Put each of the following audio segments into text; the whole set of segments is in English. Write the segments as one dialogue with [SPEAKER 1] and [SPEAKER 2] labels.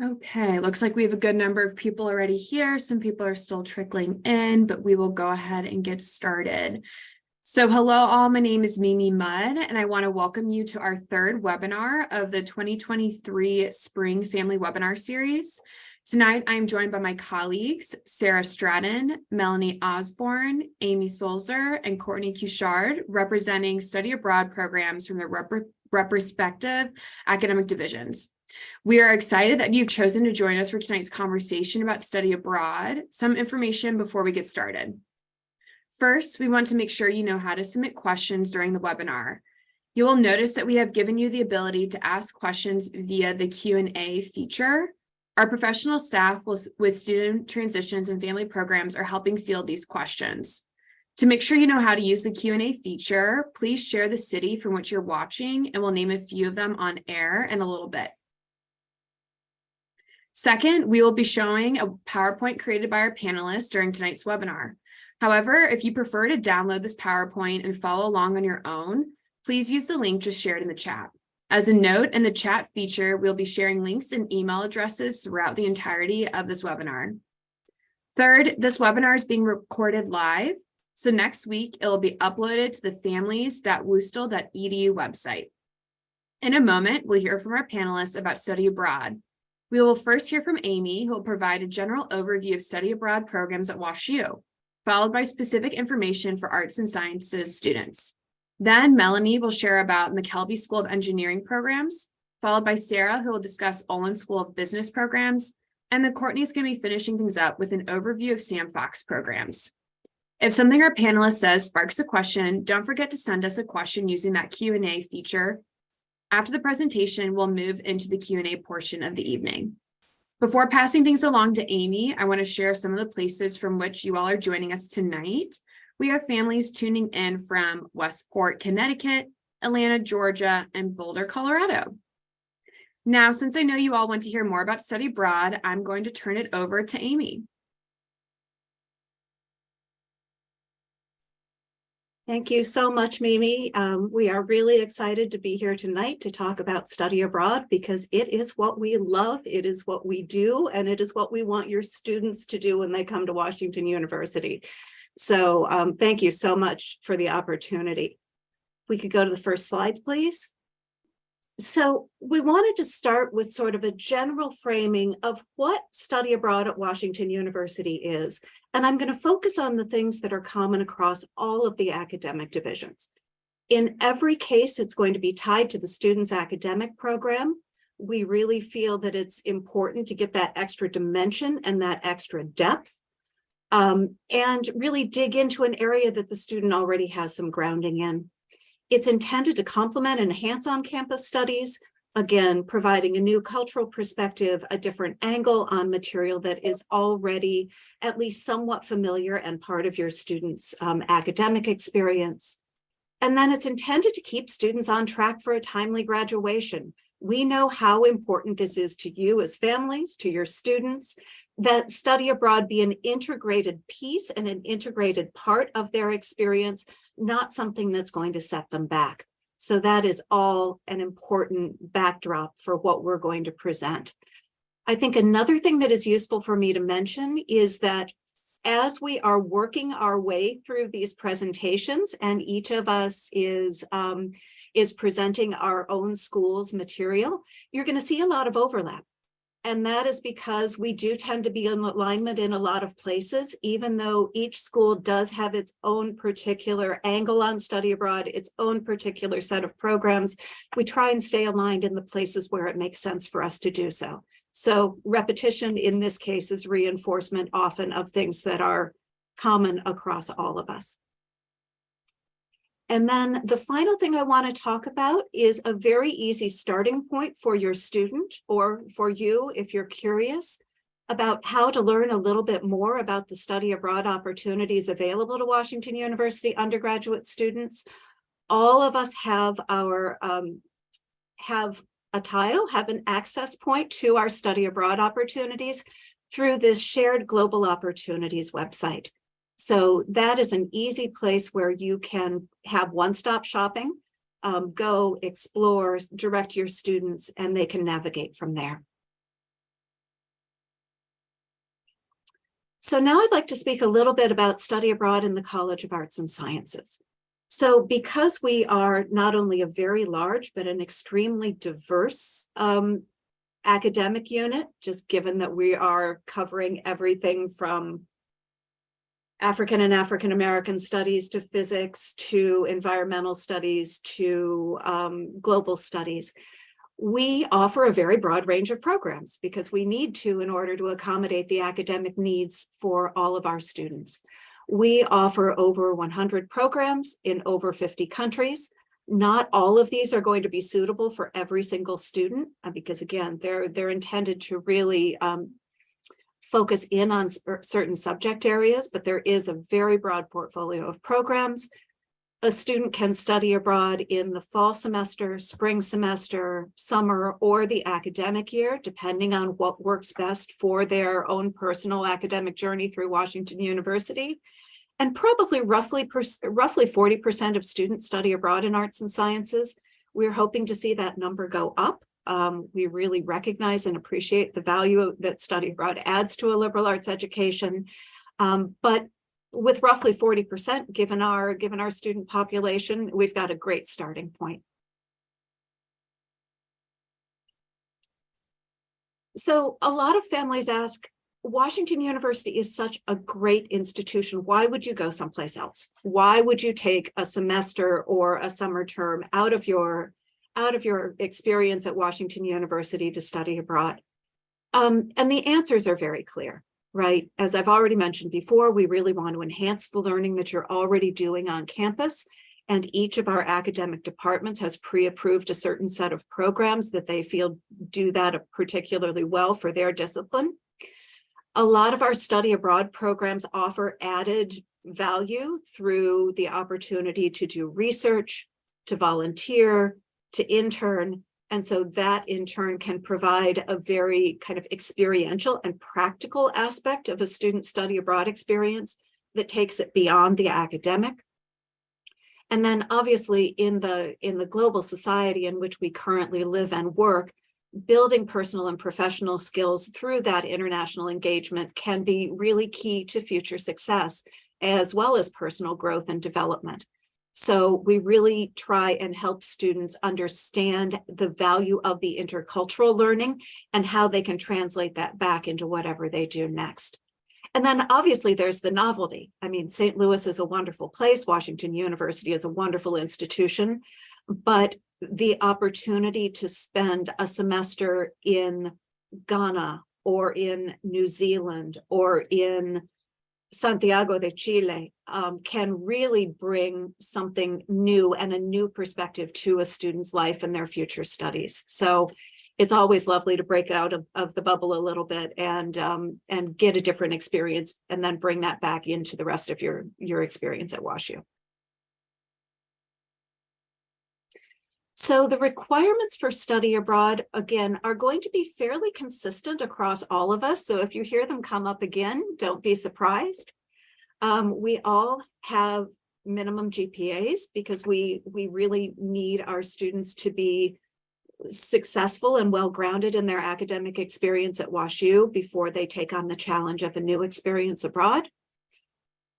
[SPEAKER 1] Okay, looks like we have a good number of people already here. Some people are still trickling in, but we will go ahead and get started. So hello all, my name is Mimi Mudd, and I want to welcome you to our third webinar of the 2023 Spring Family Webinar Series. Tonight, I'm joined by my colleagues, Sarah Stratton, Melanie Osborne, Amy Solzer, and Courtney Couchard, representing study abroad programs from their respective academic divisions. We are excited that you've chosen to join us for tonight's conversation about study abroad. Some information before we get started. First, we want to make sure you know how to submit questions during the webinar. You will notice that we have given you the ability to ask questions via the Q&A feature. Our professional staff with student transitions and family programs are helping field these questions. To make sure you know how to use the Q&A feature, please share the city from which you're watching, and we'll name a few of them on air in a little bit. Second, we will be showing a PowerPoint created by our panelists during tonight's webinar. However, if you prefer to download this PowerPoint and follow along on your own, please use the link just shared in the chat. As a note, in the chat feature, we'll be sharing links and email addresses throughout the entirety of this webinar. Third, this webinar is being recorded live, so next week it will be uploaded to the families.woostel.edu website. In a moment, we'll hear from our panelists about study abroad. We will first hear from Amy, who will provide a general overview of study abroad programs at WashU, followed by specific information for arts and sciences students. Then Melanie will share about McKelvey School of Engineering programs, followed by Sarah, who will discuss Olin School of Business programs, and then Courtney's going to be finishing things up with an overview of Sam Fox programs. If something our panelist says sparks a question, don't forget to send us a question using that Q&A feature. After the presentation, we'll move into the Q&A portion of the evening. Before passing things along to Amy, I want to share some of the places from which you all are joining us tonight. We have families tuning in from Westport, Connecticut, Atlanta, Georgia, and Boulder, Colorado. Now, since I know you all want to hear more about study abroad, I'm going to turn it over to Amy.
[SPEAKER 2] Thank you so much, Mimi. We are really excited to be here tonight to talk about study abroad because it is what we love, it is what we do, and it is what we want your students to do when they come to Washington University. So thank you so much for the opportunity. If we could go to the first slide, please. So we wanted to start with sort of a general framing of what study abroad at Washington University is. And I'm going to focus on the things that are common across all of the academic divisions. In every case, it's going to be tied to the student's academic program. We really feel that it's important to get that extra dimension and that extra depth, and really dig into an area that the student already has some grounding in. It's intended to complement and enhance on-campus studies, again, providing a new cultural perspective, a different angle on material that is already at least somewhat familiar and part of your students' academic experience. And then it's intended to keep students on track for a timely graduation. We know how important this is to you as families, to your students, that study abroad be an integrated piece and an integrated part of their experience, not something that's going to set them back. So that is all an important backdrop for what we're going to present. I think another thing that is useful for me to mention is that as we are working our way through these presentations, and each of us is presenting our own school's material, you're going to see a lot of overlap. And that is because we do tend to be in alignment in a lot of places, even though each school does have its own particular angle on study abroad, its own particular set of programs. We try and stay aligned in the places where it makes sense for us to do so. So repetition in this case is reinforcement often of things that are common across all of us. And then the final thing I want to talk about is a very easy starting point for your student or for you if you're curious about how to learn a little bit more about the study abroad opportunities available to Washington University undergraduate students. All of us have our have an access point to our study abroad opportunities through this shared global opportunities website. So that is an easy place where you can have one-stop shopping, go explore, direct your students, and they can navigate from there. So now I'd like to speak a little bit about study abroad in the College of Arts and Sciences. So because we are not only a very large, but an extremely diverse academic unit, just given that we are covering everything from African and African American studies to physics to environmental studies to global studies. We offer a very broad range of programs because we need to in order to accommodate the academic needs for all of our students. We offer over 100 programs in over 50 countries. Not all of these are going to be suitable for every single student because again, they're intended to really focus in on certain subject areas, but there is a very broad portfolio of programs. A student can study abroad in the fall semester, spring semester, summer, or the academic year, depending on what works best for their own personal academic journey through Washington University. And probably roughly 40% of students study abroad in arts and sciences. We're hoping to see that number go up. We really recognize and appreciate the value that study abroad adds to a liberal arts education. But with roughly 40%, given our student population, we've got a great starting point. So a lot of families ask, Washington University is such a great institution. Why would you go someplace else? Why would you take a semester or a summer term out of your experience at Washington University to study abroad? And the answers are very clear, right? As I've already mentioned before, we really want to enhance the learning that you're already doing on campus. And each of our academic departments has pre-approved a certain set of programs that they feel do that particularly well for their discipline. A lot of our study abroad programs offer added value through the opportunity to do research, to volunteer, to intern. And so that in turn can provide a very kind of experiential and practical aspect of a student study abroad experience that takes it beyond the academic. And then obviously in the global society in which we currently live and work, building personal and professional skills through that international engagement can be really key to future success, as well as personal growth and development. So we really try and help students understand the value of the intercultural learning and how they can translate that back into whatever they do next. And then obviously there's the novelty. I mean, St. Louis is a wonderful place. Washington University is a wonderful institution, but the opportunity to spend a semester in Ghana or in New Zealand or in Santiago de Chile can really bring something new and a new perspective to a student's life and their future studies. So it's always lovely to break out of the bubble a little bit and get a different experience and then bring that back into the rest of your experience at WashU. So the requirements for study abroad, again, are going to be fairly consistent across all of us. So if you hear them come up again, don't be surprised. We all have minimum GPAs because we really need our students to be successful and well-grounded in their academic experience at WashU before they take on the challenge of a new experience abroad.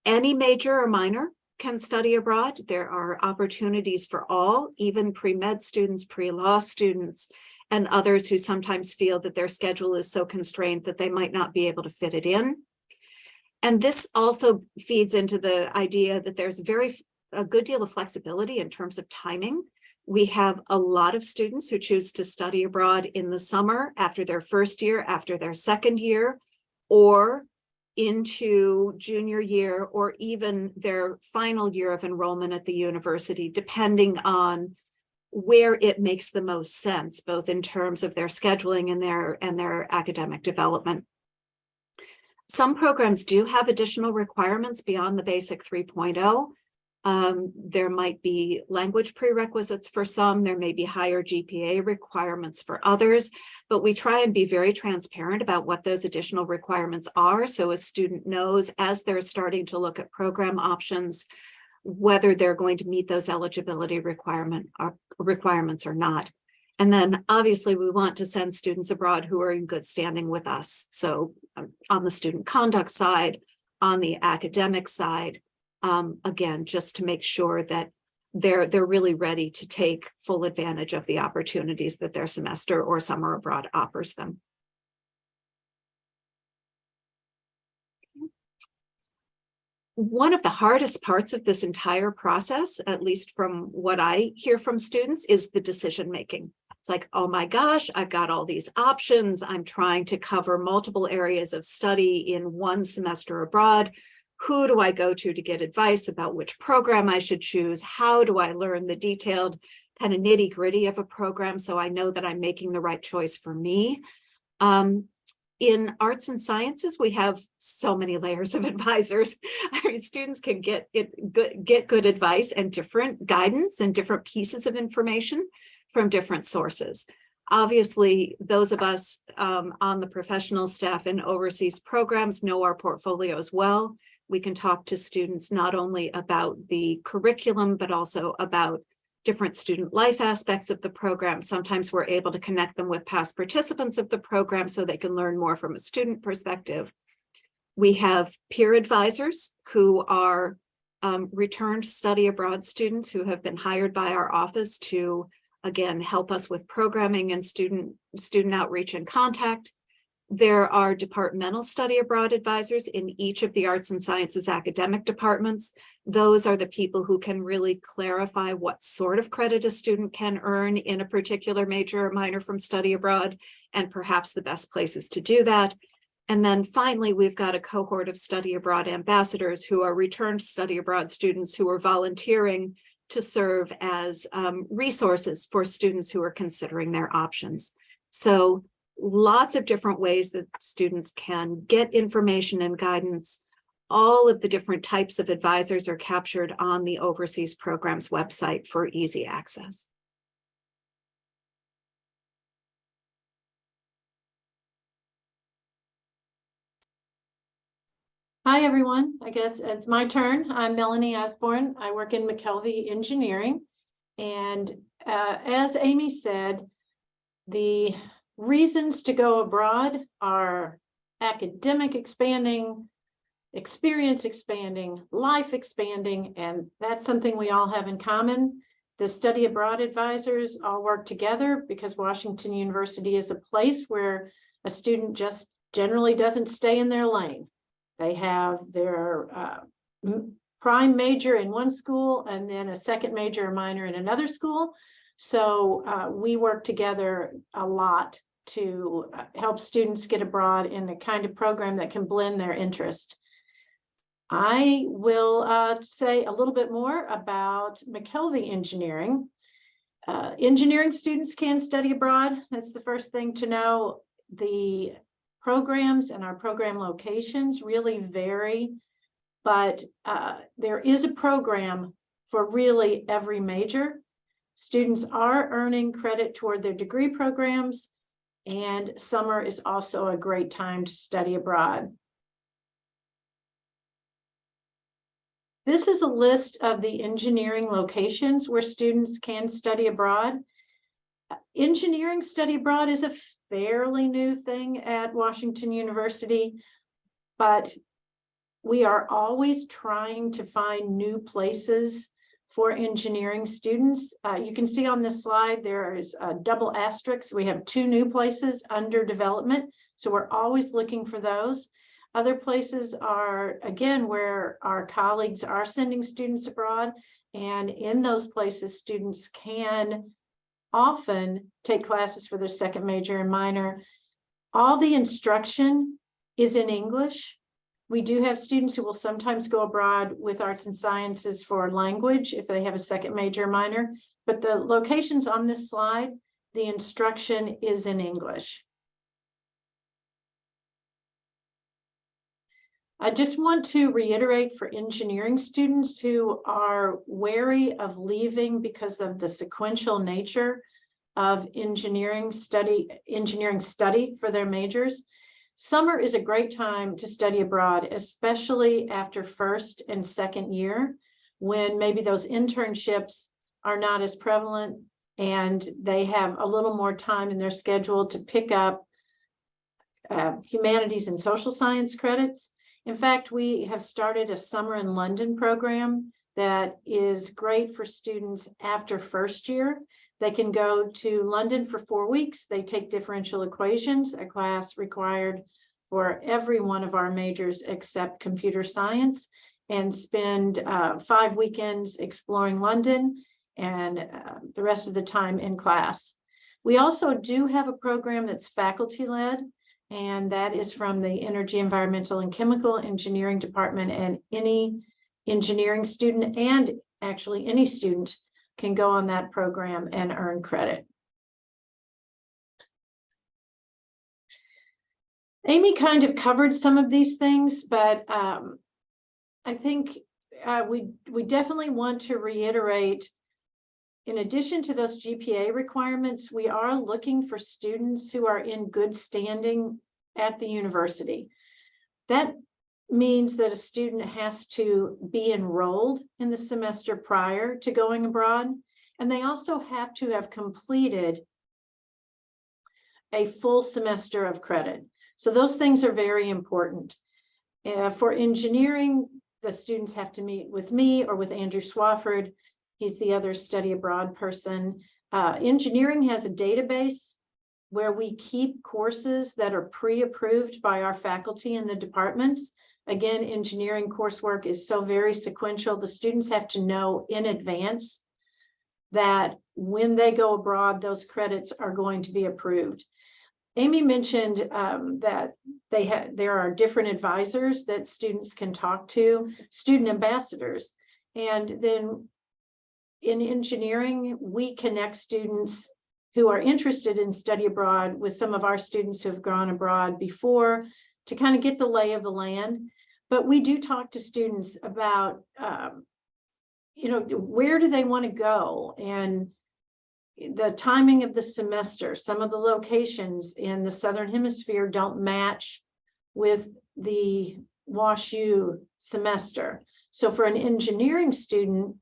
[SPEAKER 2] Any major or minor can study abroad. There are opportunities for all, even pre-med students, pre-law students, and others who sometimes feel that their schedule is so constrained that they might not be able to fit it in. And this also feeds into the idea that there's a good deal of flexibility in terms of timing. We have a lot of students who choose to study abroad in the summer after their first year, after their second year, or into junior year, or even their final year of enrollment at the university, depending on where it makes the most sense, both in terms of their scheduling and their academic development. Some programs do have additional requirements beyond the basic 3.0. There might be language prerequisites for some, there may be higher GPA requirements for others, but we try and be very transparent about what those additional requirements are, so a student knows as they're starting to look at program options, whether they're going to meet those eligibility requirements or not. And then obviously we want to send students abroad who are in good standing with us. So on the student conduct side, on the academic side, again, just to make sure that they're really ready to take full advantage of the opportunities that their semester or summer abroad offers them. One of the hardest parts of this entire process, at least from what I hear from students, is the decision making. It's like, oh my gosh, I've got all these options. I'm trying to cover multiple areas of study in one semester abroad. Who do I go to get advice about which program I should choose? How do I learn the detailed kind of nitty gritty of a program so I know that I'm making the right choice for me? In arts and sciences, we have so many layers of advisors. I mean, students can get good advice and different guidance and different pieces of information from different sources. Obviously, those of us on the professional staff and overseas programs know our portfolios well. We can talk to students not only about the curriculum, but also about different student life aspects of the program. Sometimes we're able to connect them with past participants of the program so they can learn more from a student perspective. We have peer advisors who are returned study abroad students who have been hired by our office to, again, help us with programming and student outreach and contact. There are departmental study abroad advisors in each of the arts and sciences academic departments. Those are the people who can really clarify what sort of credit a student can earn in a particular major or minor from study abroad, and perhaps the best places to do that. And then finally, we've got a cohort of study abroad ambassadors who are returned study abroad students who are volunteering to serve as resources for students who are considering their options. So lots of different ways that students can get information and guidance. All of the different types of advisors are captured on the overseas programs website for easy access.
[SPEAKER 3] Hi, everyone. I guess it's my turn. I'm Melanie Osborne. I work in McKelvey Engineering. And as Amy said, the reasons to go abroad are academic expanding, experience expanding, life expanding, and that's something we all have in common. The study abroad advisors all work together because Washington University is a place where a student just generally doesn't stay in their lane. They have their prime major in one school and then a second major or minor in another school. So we work together a lot to help students get abroad in the kind of program that can blend their interest. I will say a little bit more about McKelvey Engineering. Engineering students can study abroad. That's the first thing to know. The programs and our program locations really vary, but there is a program for really every major. Students are earning credit toward their degree programs, and summer is also a great time to study abroad. This is a list of the engineering locations where students can study abroad. Engineering study abroad is a fairly new thing at Washington University, but we are always trying to find new places for engineering students. You can see on this slide, there is a double asterisk. We have 2 new places under development. So we're always looking for those. Other places are, again, where our colleagues are sending students abroad. And in those places, students can often take classes for their second major and minor. All the instruction is in English. We do have students who will sometimes go abroad with arts and sciences for language if they have a second major or minor, but the locations on this slide, the instruction is in English. I just want to reiterate for engineering students who are wary of leaving because of the sequential nature of engineering study for their majors. Summer is a great time to study abroad, especially after first and second year, when maybe those internships are not as prevalent. and they have a little more time in their schedule to pick up humanities and social science credits. In fact, we have started a summer in London program that is great for students after first year. They can go to London for 4 weeks. They take differential equations, a class required for every one of our majors except computer science, and spend 5 weekends exploring London and the rest of the time in class. We also do have a program that's faculty-led, and that is from the Energy, Environmental, and Chemical Engineering Department, and any engineering student, and actually any student, can go on that program and earn credit. Amy kind of covered some of these things, but I think we definitely want to reiterate, in addition to those GPA requirements, we are looking for students who are in good standing at the university. That means that a student has to be enrolled in the semester prior to going abroad, and they also have to have completed a full semester of credit. So those things are very important. For engineering, the students have to meet with me or with Andrew Swafford. He's the other study abroad person. Engineering has a database where we keep courses that are pre-approved by our faculty in the departments. Again, engineering coursework is so very sequential. The students have to know in advance that when they go abroad, those credits are going to be approved. Amy mentioned that there are different advisors that students can talk to, student ambassadors. And then in engineering, we connect students who are interested in study abroad with some of our students who have gone abroad before to kind of get the lay of the land. But we do talk to students about, where do they want to go, and the timing of the semester. Some of the locations in the Southern Hemisphere don't match with the WashU semester. So for an engineering student,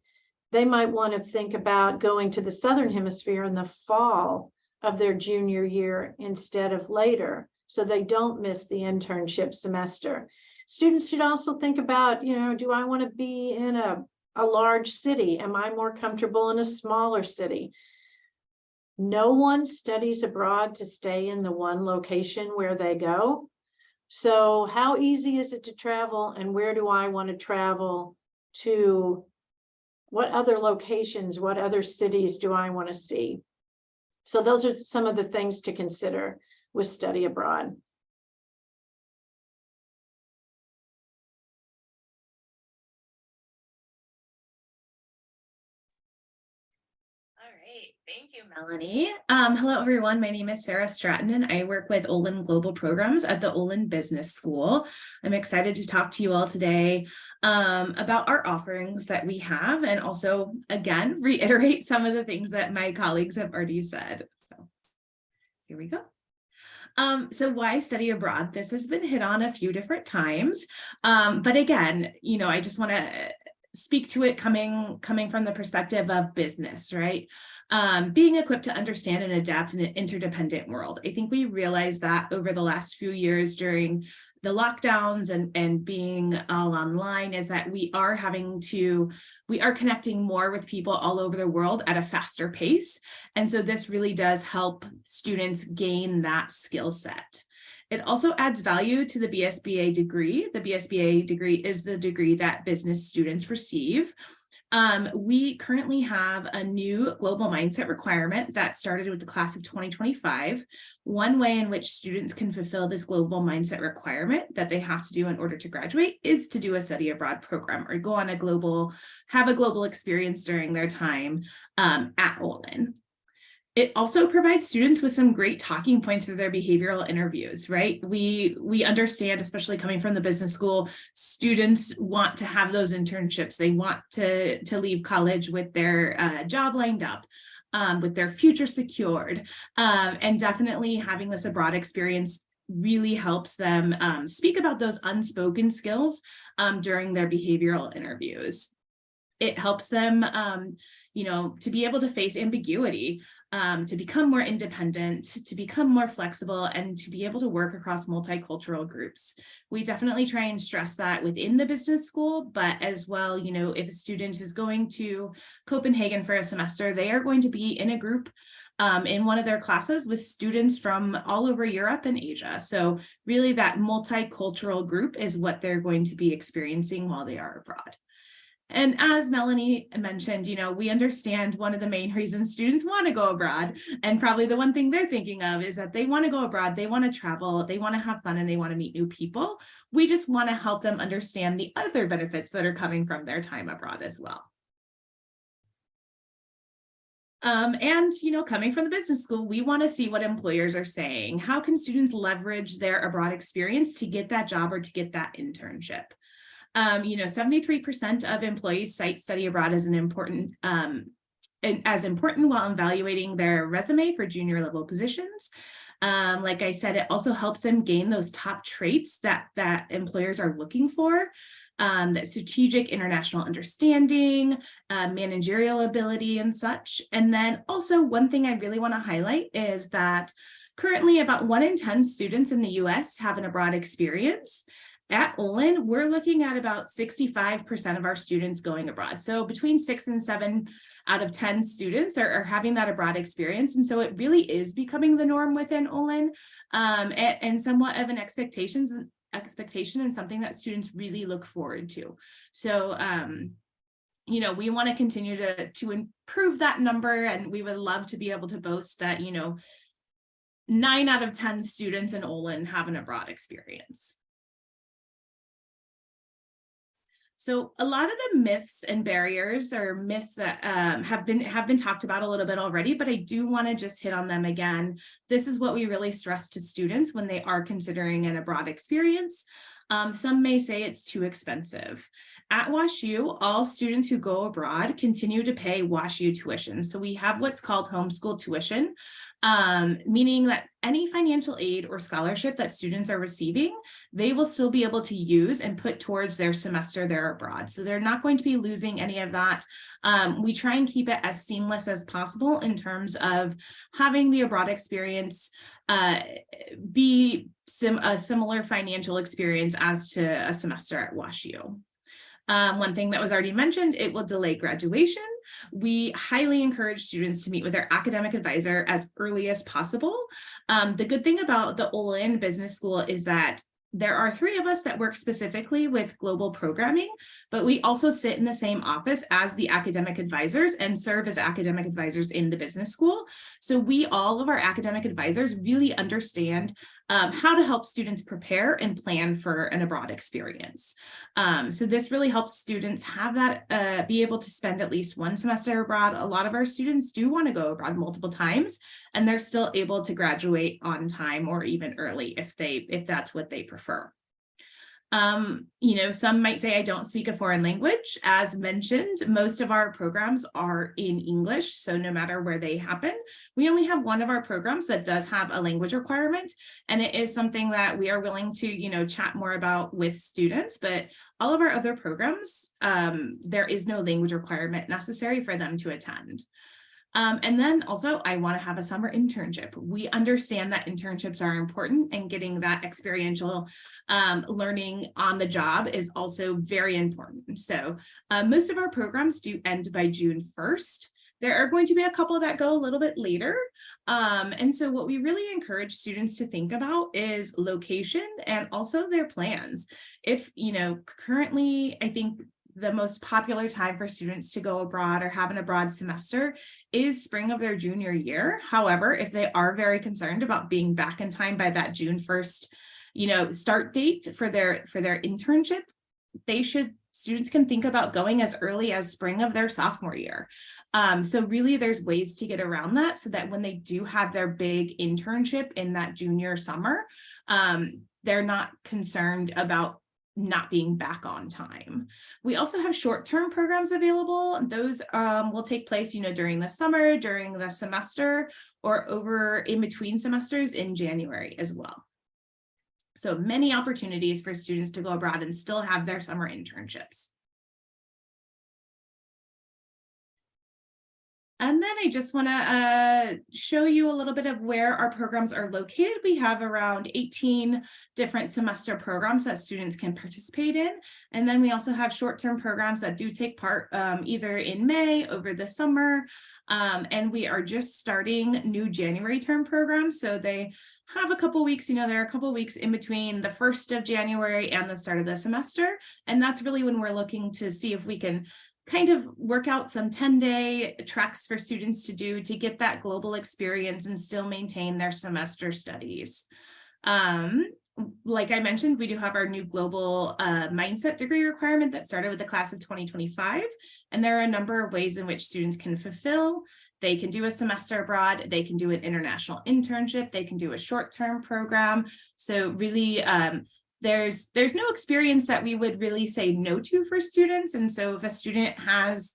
[SPEAKER 3] they might want to think about going to the Southern Hemisphere in the fall of their junior year instead of later, so they don't miss the internship semester. Students should also think about, do I want to be in a large city? Am I more comfortable in a smaller city? No one studies abroad to stay in the one location where they go. So how easy is it to travel, and where do I want to travel to? What other locations, what other cities do I want to see? So those are some of the things to consider with study abroad.
[SPEAKER 4] Thank you, Melanie. Hello, everyone. My name is Sarah Stratton, and I work with Olin Global Programs at the Olin Business School. I'm excited to talk to you all today about our offerings that we have, and also, again, reiterate some of the things that my colleagues have already said. So here we go. So why study abroad? This has been hit on a few different times. But again, I just want to speak to it coming from the perspective of business, right? Being equipped to understand and adapt in an interdependent world. I think we realized that over the last few years during the lockdowns and being all online, is that we are connecting more with people all over the world at a faster pace. And so this really does help students gain that skill set. It also adds value to the BSBA degree. The BSBA degree is the degree that business students receive. We currently have a new global mindset requirement that started with the class of 2025. One way in which students can fulfill this global mindset requirement that they have to do in order to graduate is to do a study abroad program or go on have a global experience during their time at Olin. It also provides students with some great talking points for their behavioral interviews, right? We understand, especially coming from the business school, students want to have those internships. They want to leave college with their job lined up, with their future secured. And definitely having this abroad experience really helps them speak about those unspoken skills during their behavioral interviews. It helps them, to be able to face ambiguity, to become more independent, to become more flexible, and to be able to work across multicultural groups. We definitely try and stress that within the business school, but as well, if a student is going to Copenhagen for a semester, they are going to be in a group in one of their classes with students from all over Europe and Asia. So really that multicultural group is what they're going to be experiencing while they are abroad. And as Melanie mentioned, we understand one of the main reasons students want to go abroad, and probably the one thing they're thinking of is that they want to go abroad, they want to travel, they want to have fun, and they want to meet new people. We just want to help them understand the other benefits that are coming from their time abroad as well. Coming from the business school, we want to see what employers are saying. How can students leverage their abroad experience to get that job or to get that internship? 73% of employees cite study abroad as important while evaluating their resume for junior level positions. Like I said, it also helps them gain those top traits that employers are looking for. That strategic international understanding, managerial ability and such. And then also one thing I really want to highlight is that currently about 1 in 10 students in the US have an abroad experience. At Olin, we're looking at about 65% of our students going abroad. So between 6 and 7 out of 10 students are having that abroad experience. And so it really is becoming the norm within Olin, and somewhat of an expectation and something that students really look forward to. So, we want to continue to improve that number, and we would love to be able to boast that, 9 out of 10 students in Olin have an abroad experience. So a lot of the myths and barriers or myths that have been talked about a little bit already, but I do want to just hit on them again. This is what we really stress to students when they are considering an abroad experience. Some may say it's too expensive. At WashU, all students who go abroad continue to pay WashU tuition. So we have what's called homeschool tuition, meaning that any financial aid or scholarship that students are receiving, they will still be able to use and put towards their semester there abroad. So they're not going to be losing any of that. We try and keep it as seamless as possible in terms of having the abroad experience be a similar financial experience as to a semester at WashU. One thing that was already mentioned, it will delay graduation. We highly encourage students to meet with their academic advisor as early as possible. The good thing about the Olin Business School is that there are 3 of us that work specifically with global programming, but we also sit in the same office as the academic advisors and serve as academic advisors in the business school. So all of our academic advisors really understand how to help students prepare and plan for an abroad experience. So this really helps students have that, be able to spend at least 1 semester abroad. A lot of our students do want to go abroad multiple times, and they're still able to graduate on time or even early if that's what they prefer. Some might say I don't speak a foreign language. As mentioned, most of our programs are in English, so no matter where they happen. We only have one of our programs that does have a language requirement, and it is something that we are willing to, chat more about with students, but all of our other programs, there is no language requirement necessary for them to attend. And then also, I want to have a summer internship. We understand that internships are important, and getting that experiential learning on the job is also very important. So most of our programs do end by June 1st. There are going to be a couple that go a little bit later. And so what we really encourage students to think about is location and also their plans. If, currently, I think the most popular time for students to go abroad or have an abroad semester is spring of their junior year. However, if they are very concerned about being back in time by that June 1st, start date for their internship, students can think about going as early as spring of their sophomore year. So really there's ways to get around that so that when they do have their big internship in that junior summer, they're not concerned about not being back on time. We also have short-term programs available. Those will take place, during the summer, during the semester, or over in between semesters in January as well. So many opportunities for students to go abroad and still have their summer internships. And then I just want to show you a little bit of where our programs are located. We have around 18 different semester programs that students can participate in. And then we also have short-term programs that do take part either in May, over the summer, and we are just starting new January term programs. So they have a couple weeks, there are a couple weeks in between the 1st of January and the start of the semester. And that's really when we're looking to see if we can kind of work out some 10-day tracks for students to do to get that global experience and still maintain their semester studies. Like I mentioned, we do have our new global mindset degree requirement that started with the class of 2025. And there are a number of ways in which students can fulfill. They can do a semester abroad, they can do an international internship, they can do a short-term program. So really, there's no experience that we would really say no to for students. And so if a student has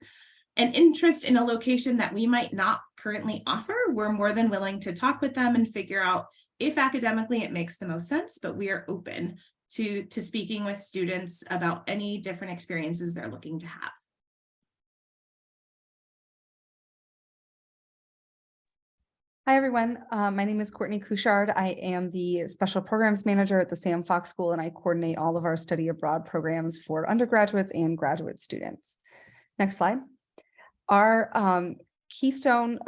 [SPEAKER 4] an interest in a location that we might not currently offer, we're more than willing to talk with them and figure out if academically it makes the most sense, but we are open to speaking with students about any different experiences they're looking to have.
[SPEAKER 5] Hi, everyone. My name is Courtney Couchard. I am the Special Programs Manager at the Sam Fox School, and I coordinate all of our study abroad programs for undergraduates and graduate students. Next slide. Our Keystone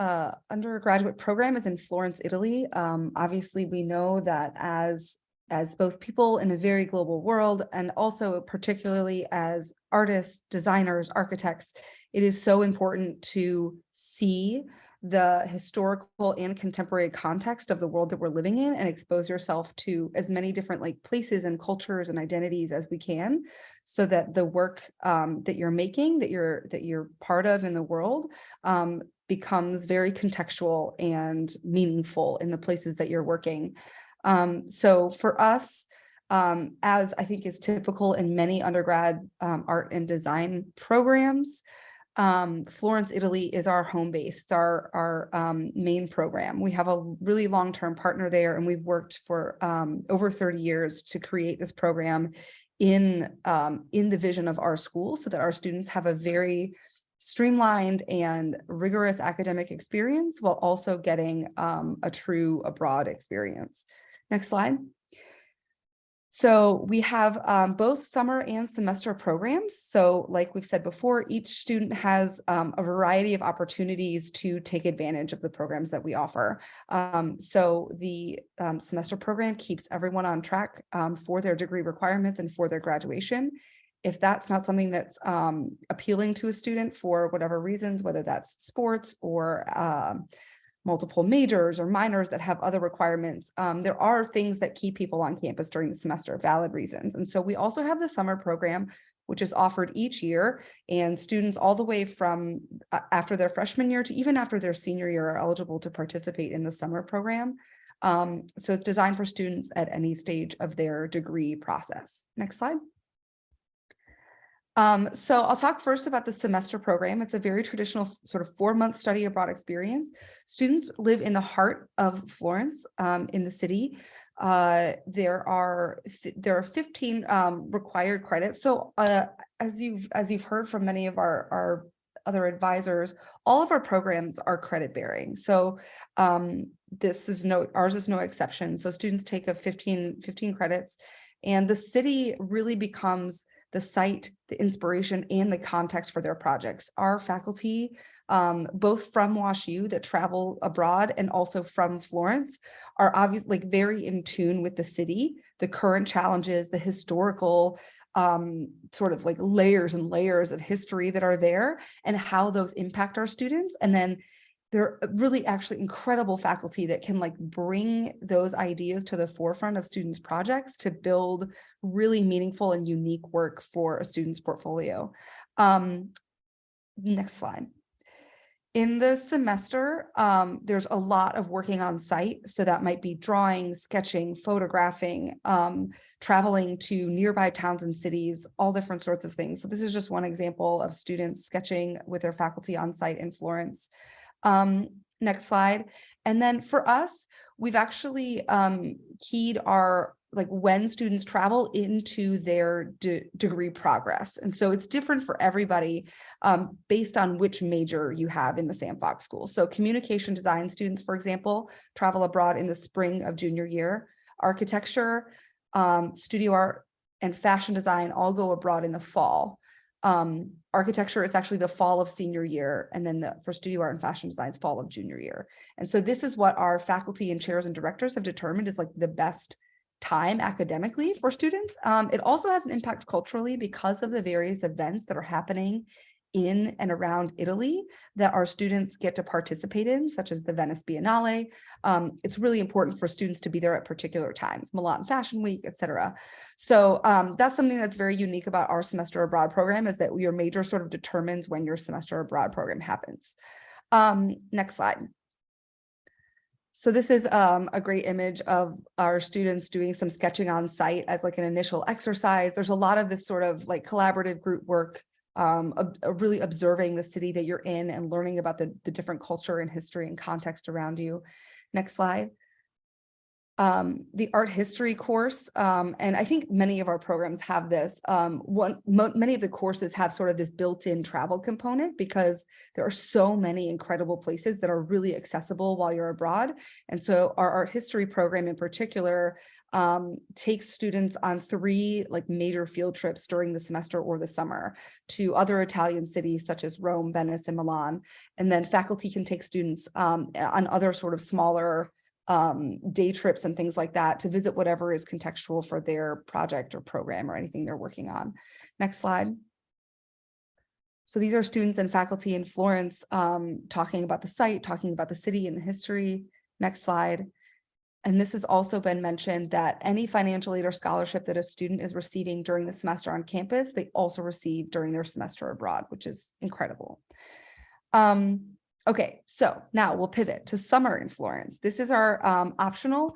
[SPEAKER 5] undergraduate program is in Florence, Italy. Obviously, we know that as both people in a very global world, and also particularly as artists, designers, architects, it is so important to see the historical and contemporary context of the world that we're living in and expose yourself to as many different places and cultures and identities as we can, so that the work that you're making, that you're part of in the world, becomes very contextual and meaningful in the places that you're working. So for us, as I think is typical in many undergrad art and design programs, Florence, Italy is our home base. It's our main program. We have a really long-term partner there, and we've worked for over 30 years to create this program in the vision of our school, so that our students have a very streamlined and rigorous academic experience while also getting a true abroad experience. Next slide. So we have both summer and semester programs. So like we've said before, each student has a variety of opportunities to take advantage of the programs that we offer. So the semester program keeps everyone on track for their degree requirements and for their graduation. If that's not something that's appealing to a student for whatever reasons, whether that's sports or multiple majors or minors that have other requirements, there are things that keep people on campus during the semester, valid reasons. And so we also have the summer program, which is offered each year, and students all the way from after their freshman year to even after their senior year are eligible to participate in the summer program. So it's designed for students at any stage of their degree process. Next slide. So I'll talk first about the semester program. It's a very traditional sort of 4-month study abroad experience. Students live in the heart of Florence, in the city. There are 15 required credits. So as you've heard from many of our other advisors, all of our programs are credit bearing. So ours is no exception. So students take a 15 credits, and the city really becomes the site, the inspiration, and the context for their projects. Our faculty, both from WashU that travel abroad and also from Florence, are obviously very in tune with the city, the current challenges, the historical sort of layers and layers of history that are there and how those impact our students. And then they're really actually incredible faculty that can bring those ideas to the forefront of students' projects to build really meaningful and unique work for a student's portfolio. Next slide. In the semester, there's a lot of working on site. So that might be drawing, sketching, photographing, traveling to nearby towns and cities, all different sorts of things. So this is just one example of students sketching with their faculty on site in Florence. Next slide. And then for us, we've actually keyed our like when students travel into their degree progress. And so it's different for everybody based on which major you have in the Sam Fox School. So communication design students, for example, travel abroad in the spring of junior year. Architecture, studio art, and fashion design all go abroad in the fall. Architecture is actually the fall of senior year, and then for studio art and fashion design, it's fall of junior year. And so this is what our faculty and chairs and directors have determined is like the best time academically for students. It also has an impact culturally because of the various events that are happening in and around Italy that our students get to participate in, such as the Venice Biennale. It's really important for students to be there at particular times, Milan Fashion Week, etc. So that's something that's very unique about our semester abroad program, is that your major sort of determines when your semester abroad program happens. Next slide. So this is a great image of our students doing some sketching on site as like an initial exercise. There's a lot of this sort of like collaborative group work, really observing the city that you're in and learning about the different culture and history and context around you. Next slide. The art history course, and I think many of our programs have this. Many of the courses have sort of this built-in travel component because there are so many incredible places that are really accessible while you're abroad. And so our art history program in particular takes students on 3 like major field trips during the semester or the summer to other Italian cities such as Rome, Venice, and Milan. And then faculty can take students on other sort of smaller day trips and things like that to visit whatever is contextual for their project or program or anything they're working on. Next slide. So these are students and faculty in Florence talking about the site, talking about the city and the history. Next slide. And this has also been mentioned that any financial aid or scholarship that a student is receiving during the semester on campus, they also receive during their semester abroad, which is incredible. Okay, so now we'll pivot to summer in Florence. This is our optional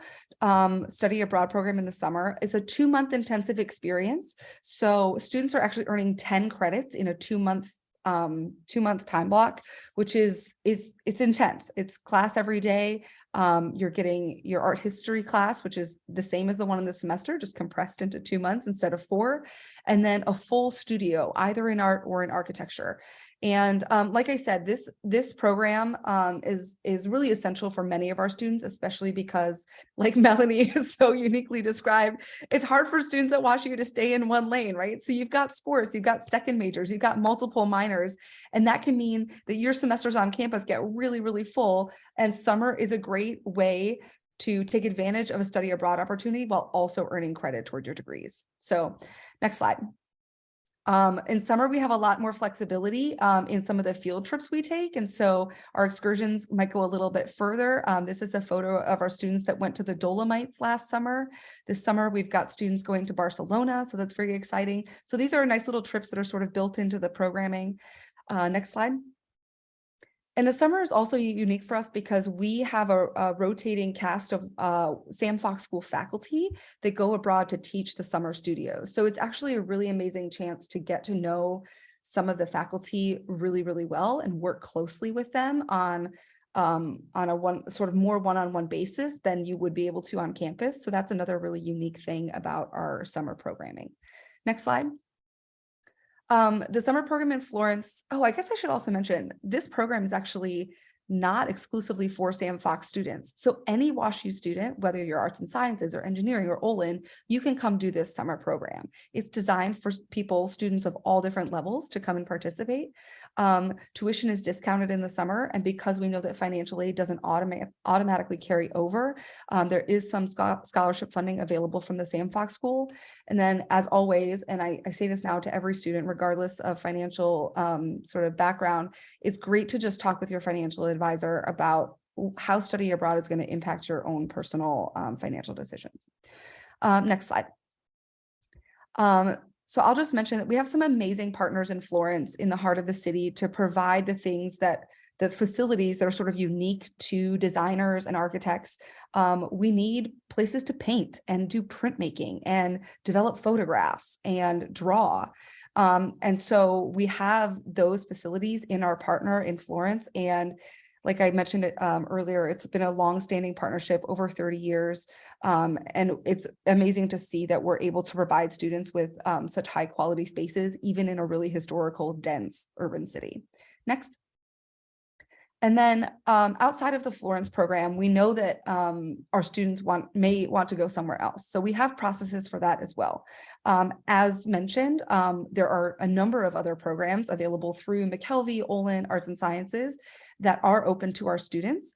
[SPEAKER 5] study abroad program in the summer. It's a 2-month intensive experience. So students are actually earning 10 credits in a 2-month time block, which is it's intense. It's class every day. You're getting your art history class, which is the same as the one in the semester, just compressed into 2 months instead of 4, and then a full studio, either in art or in architecture. And like I said, this program is really essential for many of our students, especially because, like Melanie is so uniquely described, it's hard for students at WashU to stay in one lane, right? So you've got sports, you've got second majors, you've got multiple minors, and that can mean that your semesters on campus get really, really full. And summer is a great way to take advantage of a study abroad opportunity while also earning credit toward your degrees. So next slide. In summer, we have a lot more flexibility in some of the field trips we take. And so our excursions might go a little bit further. This is a photo of our students that went to the Dolomites last summer. This summer, we've got students going to Barcelona. So that's very exciting. So these are nice little trips that are sort of built into the programming. Next slide. And the summer is also unique for us because we have a rotating cast of Sam Fox School faculty that go abroad to teach the summer studios. So it's actually a really amazing chance to get to know some of the faculty really, really well and work closely with them on a more one-on-one basis than you would be able to on campus. So that's another really unique thing about our summer programming. Next slide. The summer program in Florence. Oh, I guess I should also mention this program is actually not exclusively for Sam Fox students. So any WashU student, whether you're arts and sciences or engineering or Olin, you can come do this summer program. It's designed for students of all different levels to come and participate. Tuition is discounted in the summer. And because we know that financial aid doesn't automatically carry over, there is some scholarship funding available from the Sam Fox School. And then as always, and I say this now to every student, regardless of financial sort of background, it's great to just talk with your financial advisor about how study abroad is going to impact your own personal financial decisions. Next slide. So I'll just mention that we have some amazing partners in Florence in the heart of the city to provide the things that the facilities that are sort of unique to designers and architects. We need places to paint and do printmaking and develop photographs and draw. And so we have those facilities in our partner in Florence, and Like I mentioned it earlier, it's been a long-standing partnership over 30 years. And it's amazing to see that we're able to provide students with such high quality spaces, even in a really historical, dense urban city. Next. And then outside of the Florence program, we know that our students may want to go somewhere else. So we have processes for that as well. As mentioned, there are a number of other programs available through McKelvey, Olin, Arts and Sciences that are open to our students.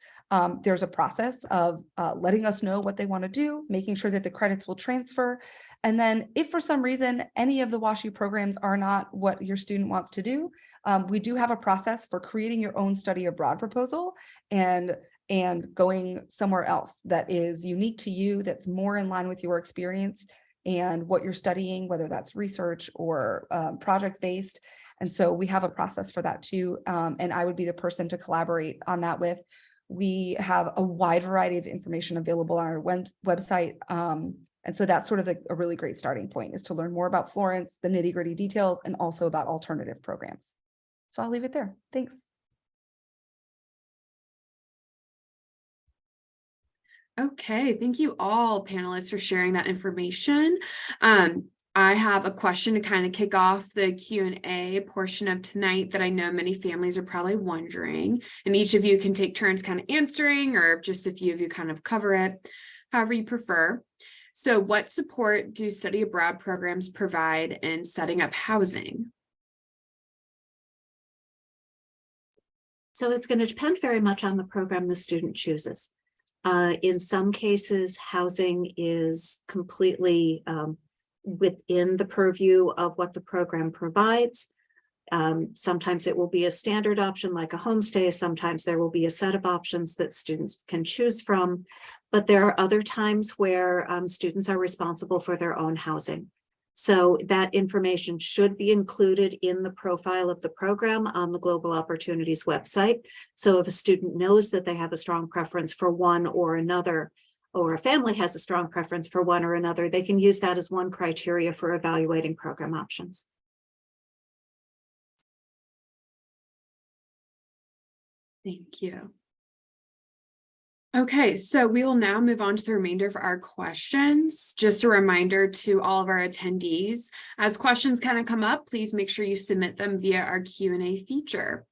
[SPEAKER 5] There's a process of letting us know what they want to do, making sure that the credits will transfer. And then if for some reason any of the WashU programs are not what your student wants to do, we do have a process for creating your own study abroad proposal and going somewhere else that is unique to you, that's more in line with your experience and what you're studying, whether that's research or project-based. And so we have a process for that too. And I would be the person to collaborate on that with. We have a wide variety of information available on our website. And so that's sort of a really great starting point, is to learn more about Florence, the nitty-gritty details, and also about alternative programs. So I'll leave it there. Thanks.
[SPEAKER 1] Okay, thank you all panelists for sharing that information. I have a question to kind of kick off the Q&A portion of tonight that I know many families are probably wondering, and each of you can take turns kind of answering, or just a few of you kind of cover it, however you prefer. So what support do study abroad programs provide in setting up housing?
[SPEAKER 2] So it's going to depend very much on the program the student chooses. In some cases, housing is completely within the purview of what the program provides. Sometimes it will be a standard option like a homestay. Sometimes there will be a set of options that students can choose from. But there are other times where students are responsible for their own housing. So that information should be included in the profile of the program on the Global Opportunities website. So if a student knows that they have a strong preference for one or another, or a family has a strong preference for one or another, they can use that as one criteria for evaluating program options.
[SPEAKER 1] Thank you. Okay, so we will now move on to the remainder of our questions. Just a reminder to all of our attendees, as questions kind of come up, please make sure you submit them via our Q&A feature.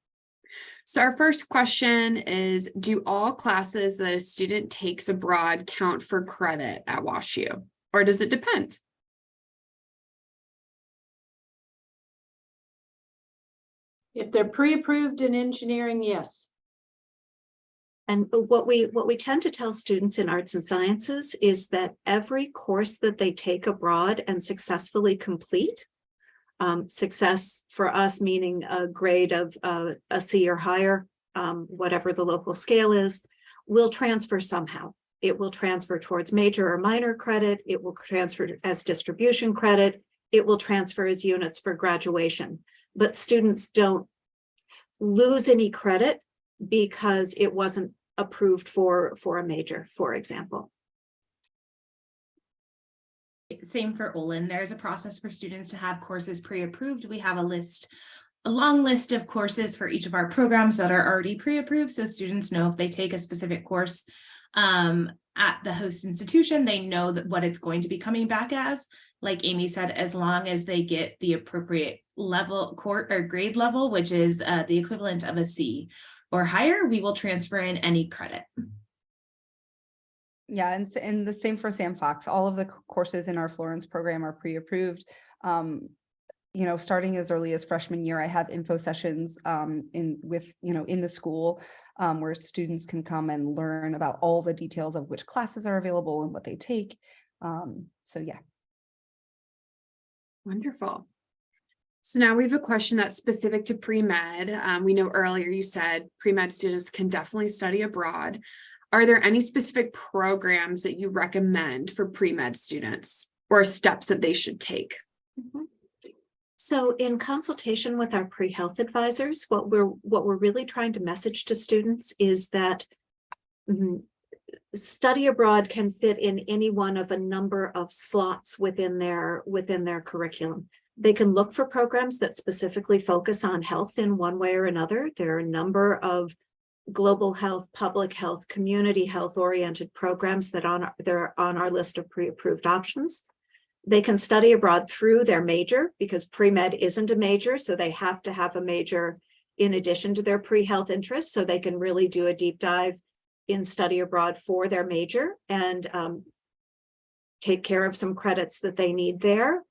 [SPEAKER 1] So our first question is, do all classes that a student takes abroad count for credit at WashU, or does it depend?
[SPEAKER 3] If they're pre-approved in engineering, yes.
[SPEAKER 2] And what we tend to tell students in arts and sciences is that every course that they take abroad and successfully complete, success for us meaning a grade of a C or higher, whatever the local scale is, will transfer somehow. It will transfer towards major or minor credit. It will transfer as distribution credit. It will transfer as units for graduation. But students don't lose any credit because it wasn't approved for a major, for example.
[SPEAKER 4] Same for Olin. There's a process for students to have courses pre-approved. We have a long list of courses for each of our programs that are already pre-approved, so students know if they take a specific course at the host institution, they know that what it's going to be coming back as. Like Amy said, as long as they get the appropriate level, grade level, which is the equivalent of a C or higher, we will transfer in any credit.
[SPEAKER 5] Yeah, and the same for Sam Fox. All of the courses in our Florence program are pre-approved. Starting as early as freshman year, I have info sessions in the school where students can come and learn about all the details of which classes are available and what they take. So yeah.
[SPEAKER 1] Wonderful. So now we have a question that's specific to pre-med. We know earlier you said pre-med students can definitely study abroad. Are there any specific programs that you recommend for pre-med students or steps that they should take?
[SPEAKER 2] Mm-hmm. So in consultation with our pre-health advisors, what we're really trying to message to students is that study abroad can fit in any one of a number of slots within their curriculum. They can look for programs that specifically focus on health in one way or another. There are a number of global health, public health, community health oriented programs that they're on our list of pre-approved options. They can study abroad through their major because pre-med isn't a major, so they have to have a major in addition to their pre-health interests, so they can really do a deep dive in study abroad for their major and take care of some credits that they need there.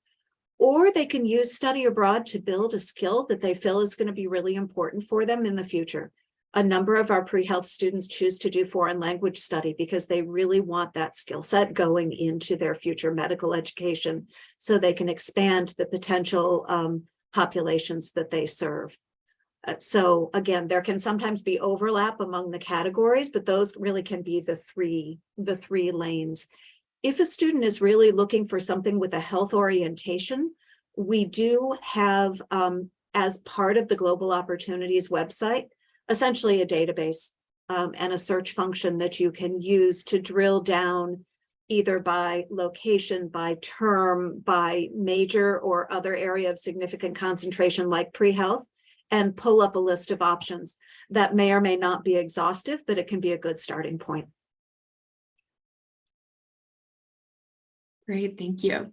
[SPEAKER 2] Or they can use study abroad to build a skill that they feel is going to be really important for them in the future. A number of our pre-health students choose to do foreign language study because they really want that skill set going into their future medical education so they can expand the potential populations that they serve. So again, there can sometimes be overlap among the categories, but those really can be the three lanes. If a student is really looking for something with a health orientation, we do have, as part of the Global Opportunities website, essentially a database and a search function that you can use to drill down either by location, by term, by major or other area of significant concentration like pre-health, and pull up a list of options that may or may not be exhaustive, but it can be a good starting point.
[SPEAKER 1] Great, thank you.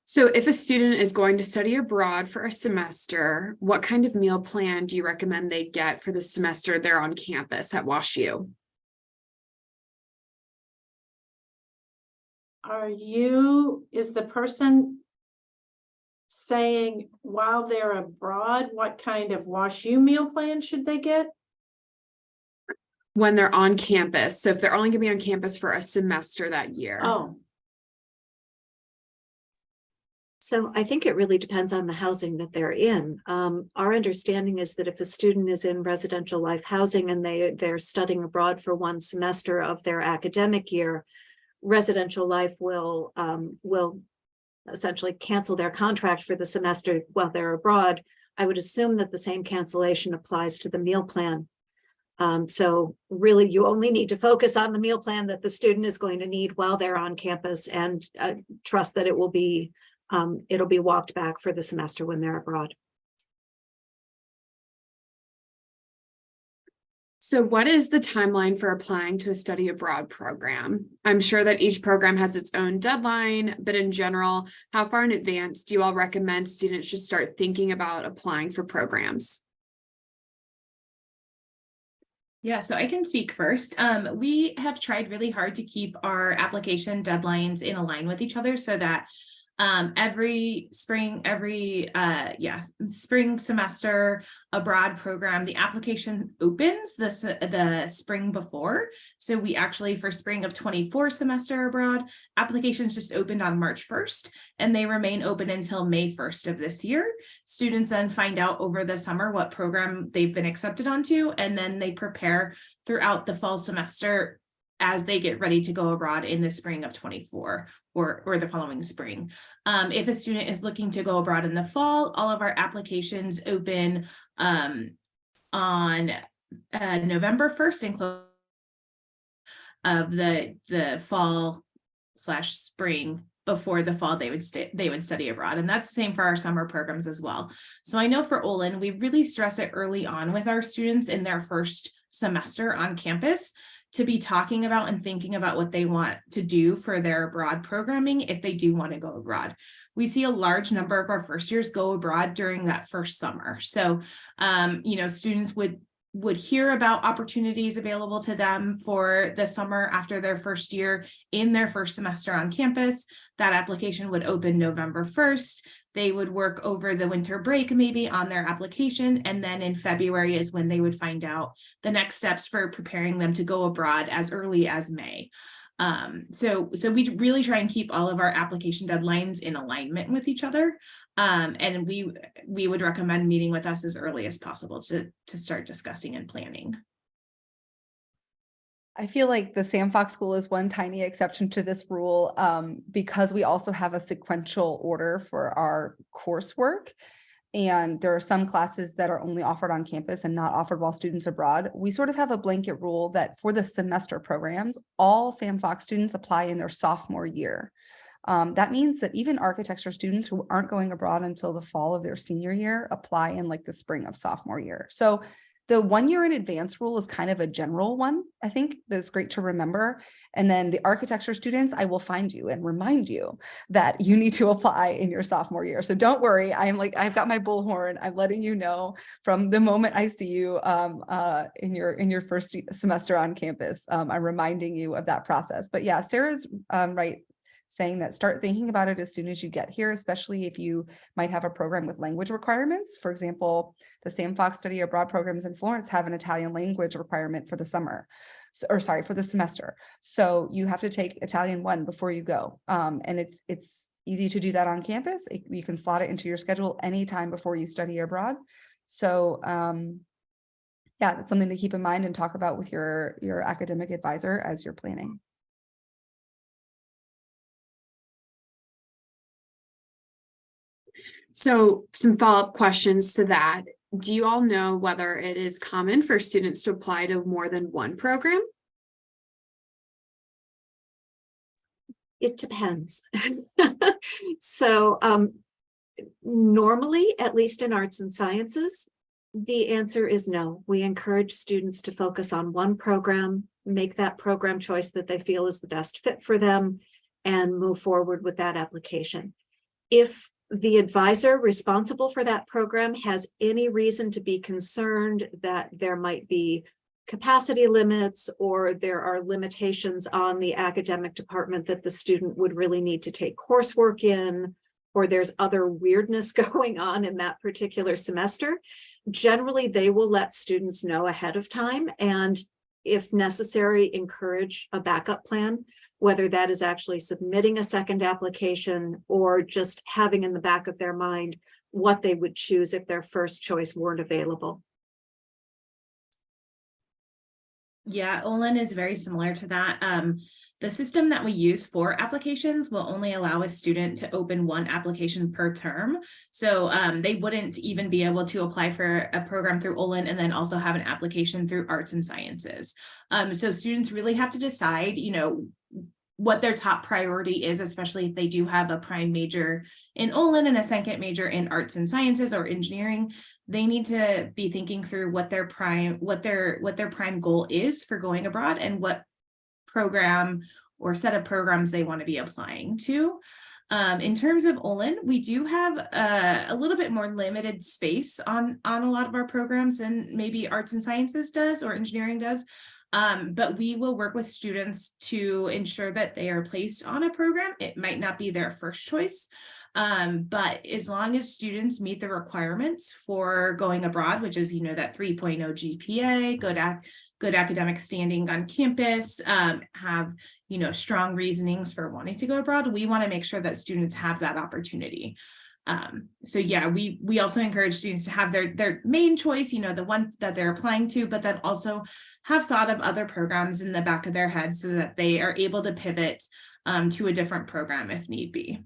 [SPEAKER 1] So if a student is going to study abroad for a semester, what kind of meal plan do you recommend they get for the semester they're on campus at WashU?
[SPEAKER 3] Is the person saying while they're abroad, what kind of WashU meal plan should they get?
[SPEAKER 1] When they're on campus, so if they're only gonna be on campus for a semester that year.
[SPEAKER 3] Oh,
[SPEAKER 2] So I think it really depends on the housing that they're in. Our understanding is that if a student is in residential life housing and they're studying abroad for one semester of their academic year, residential life will essentially cancel their contract for the semester while they're abroad. I would assume that the same cancellation applies to the meal plan. So really, you only need to focus on the meal plan that the student is going to need while they're on campus and trust that it'll be walked back for the semester when they're abroad.
[SPEAKER 1] So what is the timeline for applying to a study abroad program? I'm sure that each program has its own deadline, but in general, how far in advance do you all recommend students should start thinking about applying for programs?
[SPEAKER 4] Yeah, so I can speak first. We have tried really hard to keep our application deadlines in line with each other so that every spring semester abroad program, the application opens the spring before. So we actually, for spring of 24 semester abroad, applications just opened on March 1st and they remain open until May 1st of this year. Students then find out over the summer what program they've been accepted onto, and then they prepare throughout the fall semester as they get ready to go abroad in the spring of 24 or the following spring. If a student is looking to go abroad in the fall, all of our applications open on November 1st and close of the fall/spring. Before the fall, they would study abroad, and that's the same for our summer programs as well. So I know for Olin, we really stress it early on with our students in their first semester on campus to be talking about and thinking about what they want to do for their abroad programming if they do want to go abroad. We see a large number of our first years go abroad during that first summer. So, students would hear about opportunities available to them for the summer after their first year in their first semester on campus. That application would open November 1st. They would work over the winter break maybe on their application, and then in February is when they would find out the next steps for preparing them to go abroad as early as May. So we really try and keep all of our application deadlines in alignment with each other. And we would recommend meeting with us as early as possible to start discussing and planning.
[SPEAKER 5] I feel like the Sam Fox School is one tiny exception to this rule because we also have a sequential order for our coursework. And there are some classes that are only offered on campus and not offered while students abroad. We sort of have a blanket rule that for the semester programs, all Sam Fox students apply in their sophomore year. That means that even architecture students who aren't going abroad until the fall of their senior year apply in like the spring of sophomore year. So The 1 year in advance rule is kind of a general one, I think, that's great to remember. And then the architecture students, I will find you and remind you that you need to apply in your sophomore year. So don't worry, I've got my bullhorn. I'm letting you know from the moment I see you in your first semester on campus. I'm reminding you of that process. But yeah, Sarah's right, saying that start thinking about it as soon as you get here, especially if you might have a program with language requirements. For example, the Sam Fox study abroad programs in Florence have an Italian language requirement for the summer, for the semester. So you have to take Italian 1 before you go. And it's easy to do that on campus. You can slot it into your schedule anytime before you study abroad. So yeah, that's something to keep in mind and talk about with your academic advisor as you're planning.
[SPEAKER 1] So some follow-up questions to that. Do you all know whether it is common for students to apply to more than one program?
[SPEAKER 2] It depends. So normally, at least in arts and sciences, the answer is no. We encourage students to focus on one program, make that program choice that they feel is the best fit for them, and move forward with that application. If the advisor responsible for that program has any reason to be concerned that there might be capacity limits or there are limitations on the academic department that the student would really need to take coursework in, or there's other weirdness going on in that particular semester, generally they will let students know ahead of time, and if necessary, encourage a backup plan, whether that is actually submitting a second application or just having in the back of their mind what they would choose if their first choice weren't available.
[SPEAKER 4] Yeah, Olin is very similar to that. The system that we use for applications will only allow a student to open one application per term. So they wouldn't even be able to apply for a program through Olin and then also have an application through arts and sciences. So students really have to decide, what their top priority is, especially if they do have a prime major in Olin and a second major in arts and sciences or engineering. They need to be thinking through what their prime goal is for going abroad and what program or set of programs they want to be applying to. In terms of Olin, we do have a little bit more limited space on a lot of our programs than maybe arts and sciences does or engineering does. But we will work with students to ensure that they are placed on a program. It might not be their first choice, but as long as students meet the requirements for going abroad, which is, that 3.0 GPA, good academic standing on campus, have, strong reasonings for wanting to go abroad, we want to make sure that students have that opportunity. So yeah, we also encourage students to have their main choice, the one that they're applying to, but then also have thought of other programs in the back of their head so that they are able to pivot to a different program if need be.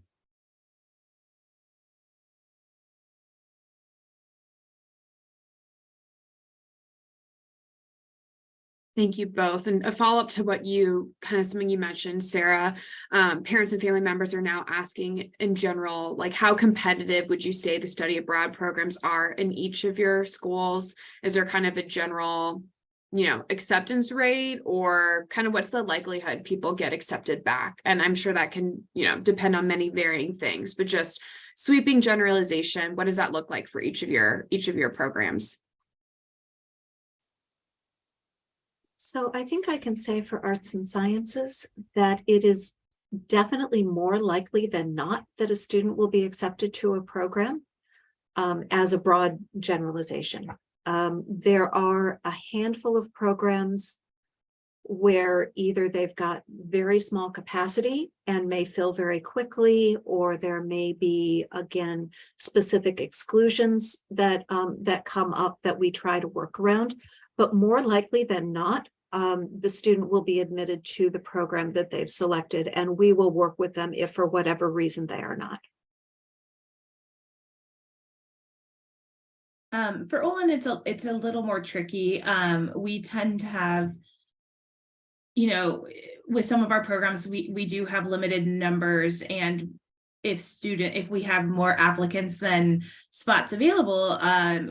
[SPEAKER 1] Thank you both. And a follow-up to what something you mentioned, Sarah, parents and family members are now asking in general, like how competitive would you say the study abroad programs are in each of your schools? Is there kind of a general, acceptance rate, or kind of what's the likelihood people get accepted back? And I'm sure that can, depend on many varying things, but just sweeping generalization, what does that look like for each of your programs?
[SPEAKER 2] So I think I can say for arts and sciences that it is definitely more likely than not that a student will be accepted to a program, as a broad generalization. There are a handful of programs where either they've got very small capacity and may fill very quickly, or there may be, again, specific exclusions that come up that we try to work around. But more likely than not, the student will be admitted to the program that they've selected, and we will work with them if for whatever reason they are not.
[SPEAKER 4] For Olin, it's a little more tricky. We tend to have, with some of our programs, we do have limited numbers, and if we have more applicants than spots available,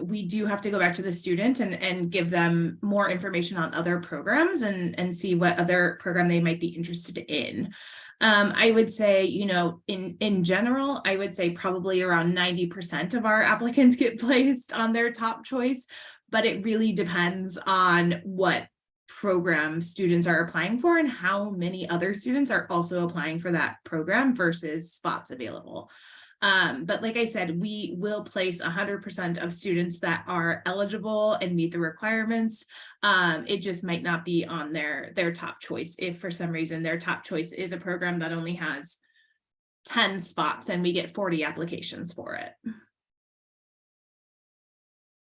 [SPEAKER 4] we do have to go back to the student and give them more information on other programs and see what other program they might be interested in. I would say, in general, I would say probably around 90% of our applicants get placed on their top choice, but it really depends on what program students are applying for and how many other students are also applying for that program versus spots available. But like I said, we will place 100% of students that are eligible and meet the requirements. It just might not be on their top choice if for some reason their top choice is a program that only has 10 spots and we get 40 applications for it.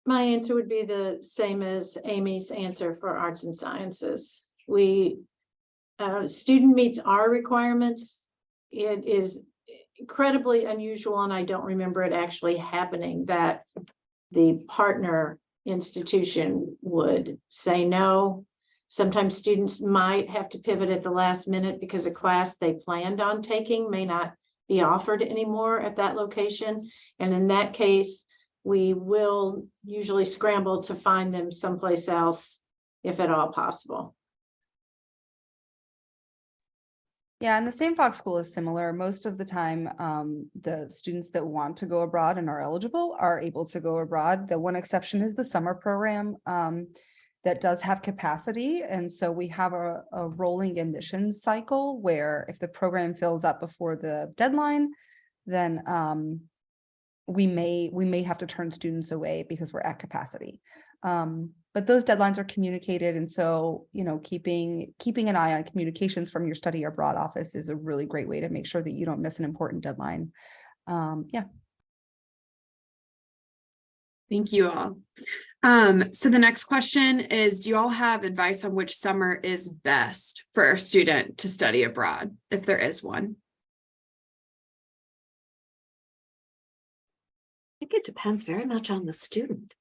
[SPEAKER 3] My answer would be the same as Amy's answer for arts and sciences. Student meets our requirements. It is incredibly unusual, and I don't remember it actually happening, that the partner institution would say no. Sometimes students might have to pivot at the last minute because a class they planned on taking may not be offered anymore at that location. And in that case, we will usually scramble to find them someplace else, if at all possible.
[SPEAKER 5] Yeah, and the Sam Fox School is similar. Most of the time, the students that want to go abroad and are eligible are able to go abroad. The one exception is the summer program that does have capacity. And so we have a rolling admissions cycle where if the program fills up before the deadline, then we may have to turn students away because we're at capacity. But those deadlines are communicated. And so, keeping an eye on communications from your study abroad office is a really great way to make sure that you don't miss an important deadline. Yeah.
[SPEAKER 1] Thank you all. So the next question is, do you all have advice on which summer is best for a student to study abroad, if there is one?
[SPEAKER 2] I think it depends very much on the student.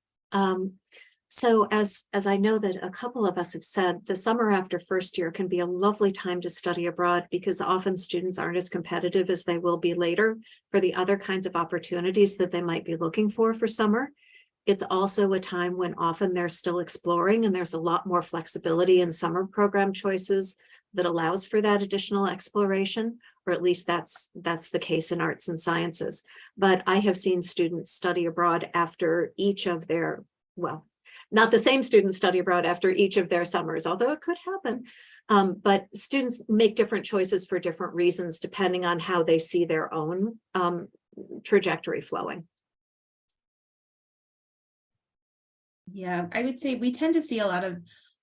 [SPEAKER 2] So as I know that a couple of us have said, the summer after first year can be a lovely time to study abroad because often students aren't as competitive as they will be later for the other kinds of opportunities that they might be looking for summer. It's also a time when often they're still exploring and there's a lot more flexibility in summer program choices that allows for that additional exploration, or at least that's the case in arts and sciences. But I have seen students study abroad after each of their, well, not the same students study abroad after each of their summers, although it could happen. But students make different choices for different reasons, depending on how they see their own trajectory flowing.
[SPEAKER 4] Yeah, I would say we tend to see a lot of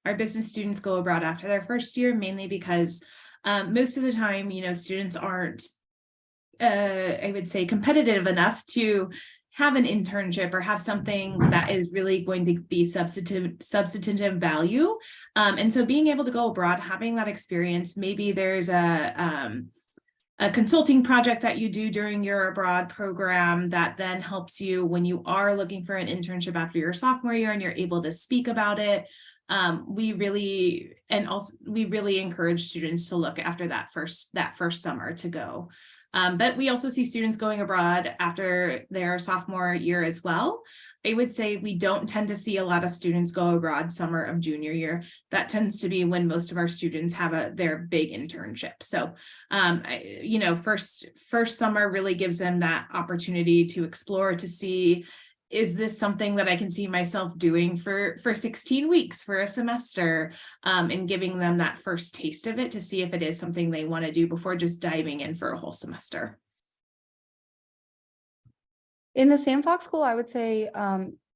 [SPEAKER 4] our business students go abroad after their first year, mainly because most of the time, students aren't, I would say, competitive enough to have an internship or have something that is really going to be substantive value. And so being able to go abroad, having that experience, maybe there's a consulting project that you do during your abroad program that then helps you when you are looking for an internship after your sophomore year and you're able to speak about it. We really encourage students to look after that first summer to go. But we also see students going abroad after their sophomore year as well. I would say we don't tend to see a lot of students go abroad summer of junior year. That tends to be when most of our students have their big internship. So, first summer really gives them that opportunity to explore, to see, is this something that I can see myself doing for 16 weeks for a semester, and giving them that first taste of it to see if it is something they want to do before just diving in for a whole semester.
[SPEAKER 5] In the Sam Fox School, I would say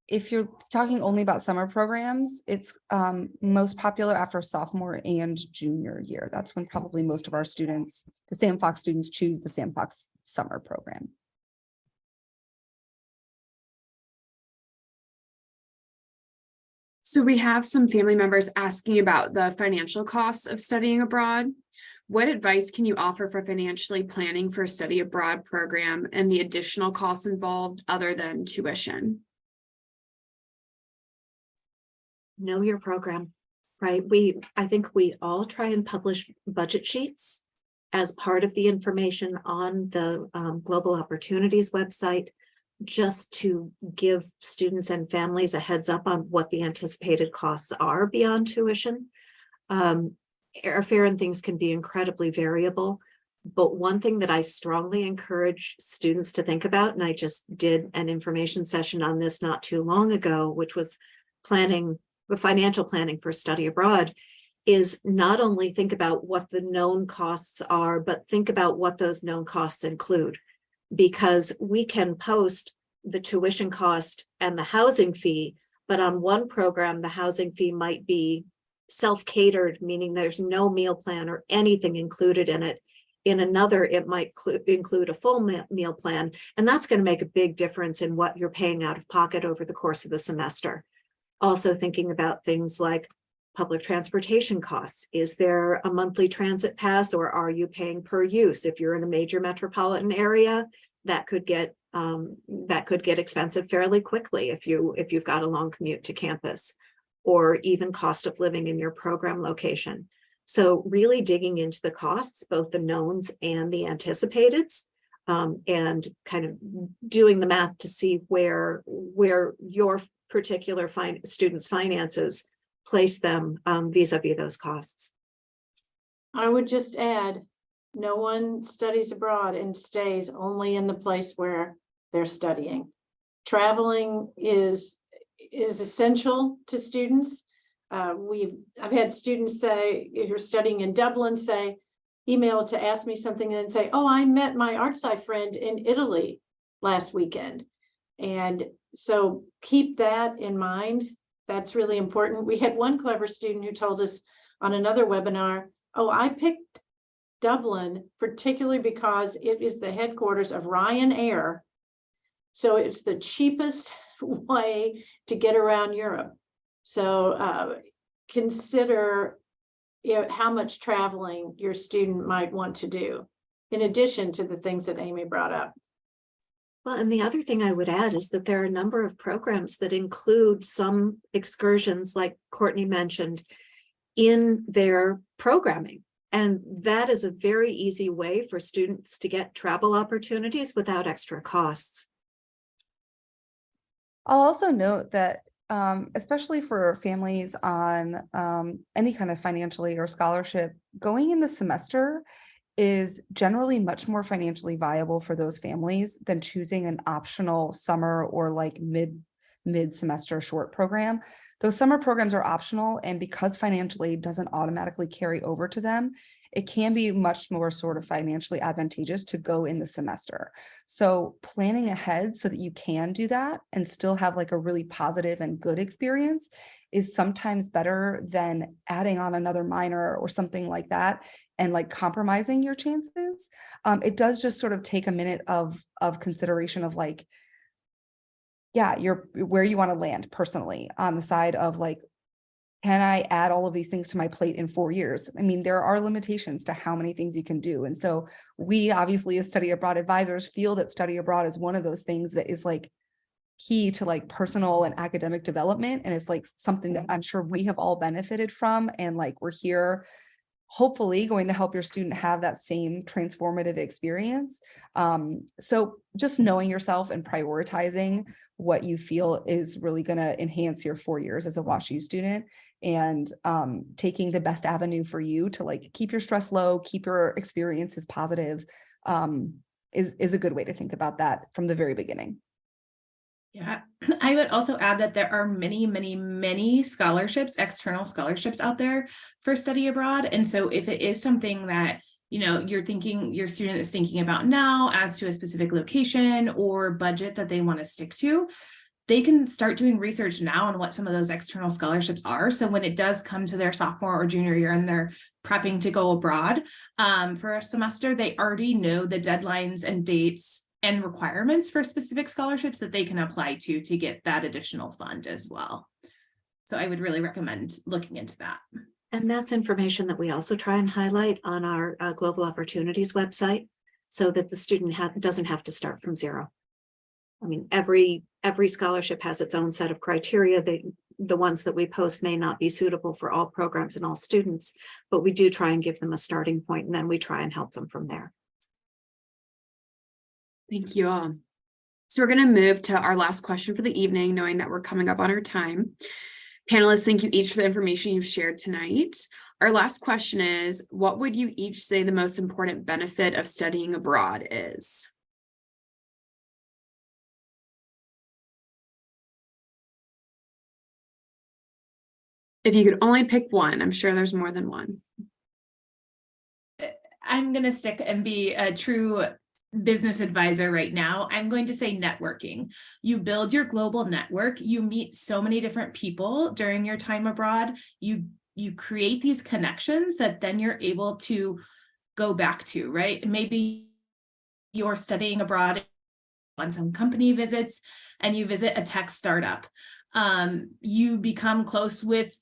[SPEAKER 5] if you're talking only about summer programs, it's most popular after sophomore and junior year. That's when probably most of our students, the Sam Fox students, choose the Sam Fox summer program.
[SPEAKER 1] So we have some family members asking about the financial costs of studying abroad. What advice can you offer for financially planning for a study abroad program and the additional costs involved other than tuition?
[SPEAKER 2] Know your program, right? I think we all try and publish budget sheets as part of the information on the Global Opportunities website, just to give students and families a heads up on what the anticipated costs are beyond tuition. Airfare and things can be incredibly variable, but one thing that I strongly encourage students to think about, and I just did an information session on this not too long ago, which was financial planning for study abroad, is not only think about what the known costs are, but think about what those known costs include. Because we can post the tuition cost and the housing fee, but on one program, the housing fee might be self-catered, meaning there's no meal plan or anything included in it. In another, it might include a full meal plan, and that's going to make a big difference in what you're paying out of pocket over the course of the semester. Also thinking about things like public transportation costs. Is there a monthly transit pass, or are you paying per use? If you're in a major metropolitan area, that could get expensive fairly quickly if you've got a long commute to campus, or even cost of living in your program location. So really digging into the costs, both the knowns and the anticipateds, and kind of doing the math to see where your particular students' finances place them vis-a-vis those costs.
[SPEAKER 3] I would just add, no one studies abroad and stays only in the place where they're studying. Traveling is essential to students. I've had students say, if you're studying in Dublin, email to ask me something and say, oh, I met my ArtSci friend in Italy last weekend. And so keep that in mind. That's really important. We had one clever student who told us on another webinar, oh, I picked Dublin particularly because it is the headquarters of Ryanair. So it's the cheapest way to get around Europe. So consider how much traveling your student might want to do, in addition to the things that Amy brought up.
[SPEAKER 2] Well, and the other thing I would add is that there are a number of programs that include some excursions, like Courtney mentioned, in their programming. And that is a very easy way for students to get travel opportunities without extra costs.
[SPEAKER 5] I'll also note that especially for families on any kind of financial aid or scholarship, going in the semester is generally much more financially viable for those families than choosing an optional summer or like mid-semester short program. Those summer programs are optional, and because financial aid doesn't automatically carry over to them, it can be much more sort of financially advantageous to go in the semester. So planning ahead so that you can do that and still have like a really positive and good experience is sometimes better than adding on another minor or something like that and like compromising your chances. It does just sort of take a minute of consideration of like, yeah, where you want to land personally on the side of like, can I add all of these things to my plate in 4 years? I mean, there are limitations to how many things you can do. And so we obviously as study abroad advisors feel that study abroad is one of those things that is like key to like personal and academic development. And it's like something that I'm sure we have all benefited from. And like, we're here hopefully going to help your student have that same transformative experience. So just knowing yourself and prioritizing what you feel is really going to enhance your 4 years as a WashU student, and taking the best avenue for you to like keep your stress low, keep your experiences positive, is a good way to think about that from the very beginning.
[SPEAKER 4] Yeah, I would also add that there are many, many, many scholarships, external scholarships out there for study abroad. And so if it is something that, you know, your student is thinking about now as to a specific location or budget that they want to stick to, they can start doing research now on what some of those external scholarships are. So when it does come to their sophomore or junior year and they're prepping to go abroad for a semester, they already know the deadlines and dates and requirements for specific scholarships that they can apply to get that additional fund as well. So I would really recommend looking into that.
[SPEAKER 2] And that's information that we also try and highlight on our Global Opportunities website, so that the student doesn't have to start from zero. I mean, every scholarship has its own set of criteria. the ones that we post may not be suitable for all programs and all students, but we do try and give them a starting point, and then we try and help them from there.
[SPEAKER 1] Thank you all. So we're going to move to our last question for the evening, knowing that we're coming up on our time. Panelists, thank you each for the information you've shared tonight. Our last question is, what would you each say the most important benefit of studying abroad is? If you could only pick one, I'm sure there's more than one.
[SPEAKER 4] I'm going to stick and be a true business advisor right now. I'm going to say networking. You build your global network. You meet so many different people during your time abroad. You create these connections that then you're able to go back to, right? Maybe you're studying abroad on some company visits and you visit a tech startup. You become close with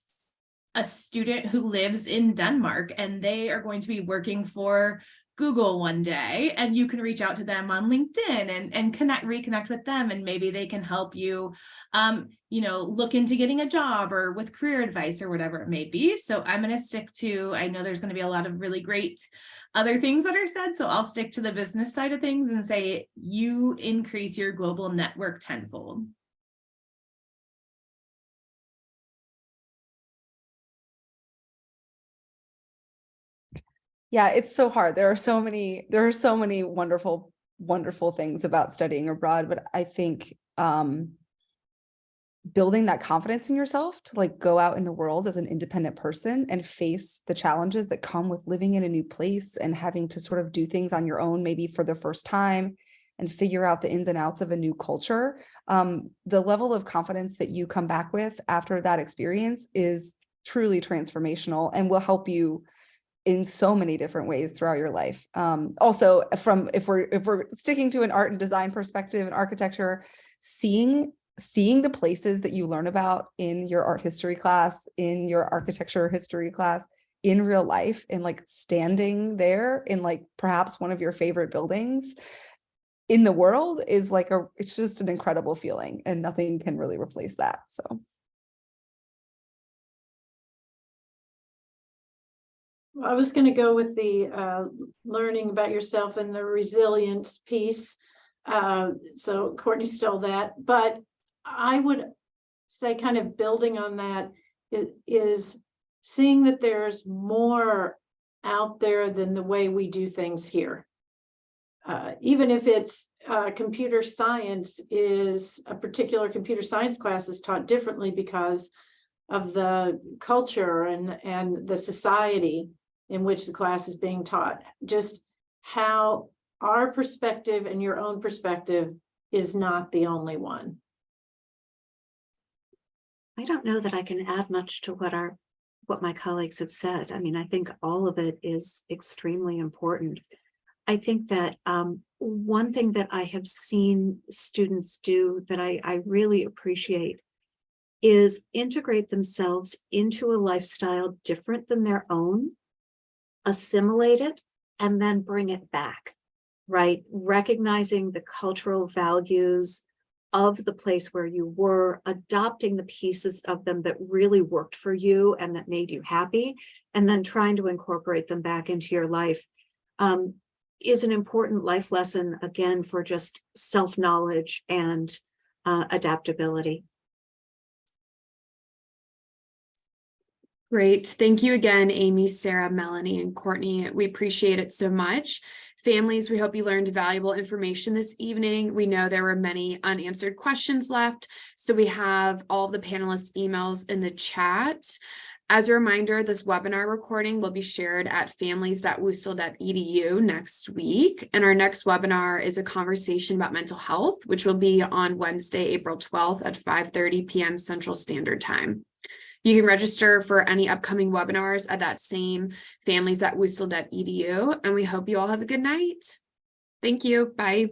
[SPEAKER 4] a student who lives in Denmark and they are going to be working for Google one day, and you can reach out to them on LinkedIn and reconnect with them, and maybe they can help you, look into getting a job or with career advice or whatever it may be. So I'm going to stick to, I know there's going to be a lot of really great other things that are said, so I'll stick to the business side of things and say you increase your global network tenfold.
[SPEAKER 5] Yeah, it's so hard. There are so many wonderful, wonderful things about studying abroad, but I think building that confidence in yourself to like go out in the world as an independent person and face the challenges that come with living in a new place and having to sort of do things on your own, maybe for the first time, and figure out the ins and outs of a new culture. The level of confidence that you come back with after that experience is truly transformational and will help you in so many different ways throughout your life. Also, if we're sticking to an art and design perspective and architecture, seeing the places that you learn about in your art history class, in your architecture history class, in real life, and like standing there in like perhaps one of your favorite buildings in the world is like it's just an incredible feeling, and nothing can really replace that. So.
[SPEAKER 3] I was going to go with the learning about yourself and the resilience piece. So Courtney stole that, but I would say kind of building on that is seeing that there's more out there than the way we do things here. Even if it's computer science, is a particular computer science class is taught differently because of the culture and the society in which the class is being taught. Just how our perspective and your own perspective is not the only one.
[SPEAKER 2] I don't know that I can add much to what my colleagues have said. I mean, I think all of it is extremely important. I think that one thing that I have seen students do that I really appreciate is integrate themselves into a lifestyle different than their own, assimilate it, and then bring it back, right? Recognizing the cultural values of the place where you were, adopting the pieces of them that really worked for you and that made you happy, and then trying to incorporate them back into your life is an important life lesson, again, for just self-knowledge and adaptability.
[SPEAKER 1] Great. Thank you again, Amy, Sarah, Melanie, and Courtney. We appreciate it so much. Families, we hope you learned valuable information this evening. We know there were many unanswered questions left, so we have all of the panelists' emails in the chat. As a reminder, this webinar recording will be shared at families.wusel.edu next week. And our next webinar is a conversation about mental health, which will be on Wednesday, April 12th at 5:30 p.m. Central Standard Time. You can register for any upcoming webinars at that same families.wusel.edu, and we hope you all have a good night. Thank you. Bye.